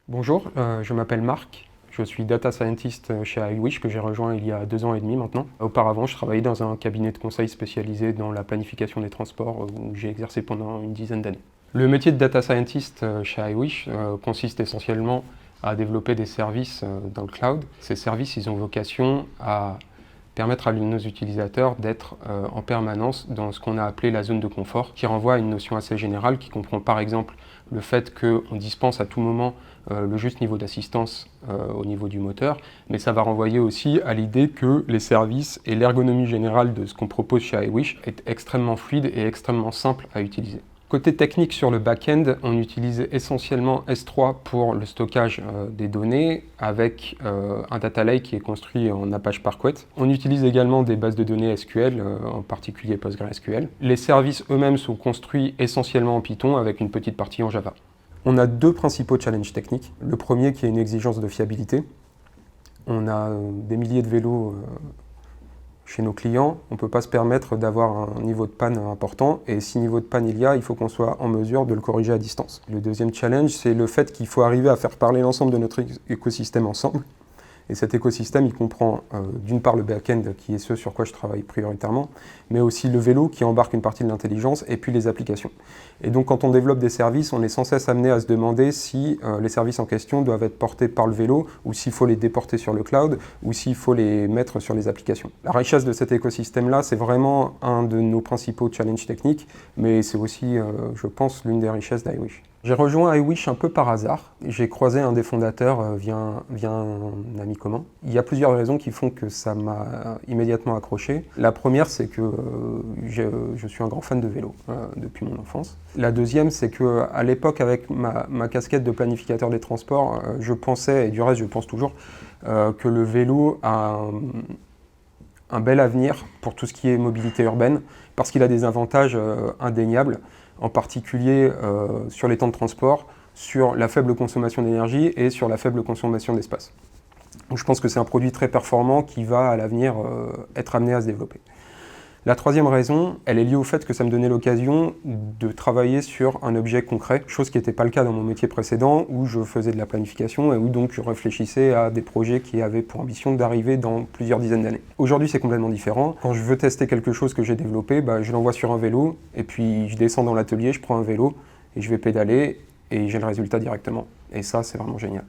Bonjour, je m'appelle Marc, je suis data scientist chez iWish que j'ai rejoint il y a 2 ans et demi maintenant. Auparavant, je travaillais dans un cabinet de conseil spécialisé dans la planification des transports où j'ai exercé pendant une dizaine d'années. Le métier de data scientist chez iWish consiste essentiellement à développer des services dans le cloud. Ces services, ils ont vocation à permettre à nos utilisateurs d'être en permanence dans ce qu'on a appelé la zone de confort, qui renvoie à une notion assez générale qui comprend par exemple le fait qu'on dispense à tout moment le juste niveau d'assistance au niveau du moteur, mais ça va renvoyer aussi à l'idée que les services et l'ergonomie générale de ce qu'on propose chez iWish est extrêmement fluide et extrêmement simple à utiliser. Côté technique sur le back-end, on utilise essentiellement S3 pour le stockage des données avec un data lake qui est construit en Apache Parquet. On utilise également des bases de données SQL, en particulier PostgreSQL. Les services eux-mêmes sont construits essentiellement en Python avec une petite partie en Java. On a 2 principaux challenges techniques. Le premier qui est une exigence de fiabilité. On a des milliers de vélos chez nos clients, on ne peut pas se permettre d'avoir un niveau de panne important, et si niveau de panne il faut qu'on soit en mesure de le corriger à distance. Le deuxième challenge, c'est le fait qu'il faut arriver à faire parler l'ensemble de notre écosystème ensemble. Et cet écosystème, il comprend d'une part le back-end, qui est ce sur quoi je travaille prioritairement, mais aussi le vélo qui embarque une partie de l'intelligence, et puis les applications. Et donc quand on développe des services, on est sans cesse amené à se demander si les services en question doivent être portés par le vélo, ou s'il faut les déporter sur le cloud, ou s'il faut les mettre sur les applications. La richesse de cet écosystème-là, c'est vraiment un de nos principaux challenges techniques, mais c'est aussi, je pense, l'une des richesses d'iWish. J'ai rejoint iWish un peu par hasard. J'ai croisé un des fondateurs via un ami commun. Il y a plusieurs raisons qui font que ça m'a immédiatement accroché. La première, c'est que je suis un grand fan de vélo depuis mon enfance. La deuxième, c'est qu'à l'époque, avec ma casquette de planificateur des transports, je pensais, et du reste je pense toujours, que le vélo a un bel avenir pour tout ce qui est mobilité urbaine, parce qu'il a des avantages indéniables, en particulier sur les temps de transport, sur la faible consommation d'énergie et sur la faible consommation d'espace. Donc je pense que c'est un produit très performant qui va à l'avenir être amené à se développer. La troisième raison, elle est liée au fait que ça me donnait l'occasion de travailler sur un objet concret, chose qui n'était pas le cas dans mon métier précédent, où je faisais de la planification et où donc je réfléchissais à des projets qui avaient pour ambition d'arriver dans plusieurs dizaines d'années. Aujourd'hui, c'est complètement différent. Quand je veux tester quelque chose que j'ai développé, je l'envoie sur un vélo, et puis je descends dans l'atelier, je prends un vélo, et je vais pédaler, et j'ai le résultat directement. Et ça, c'est vraiment génial.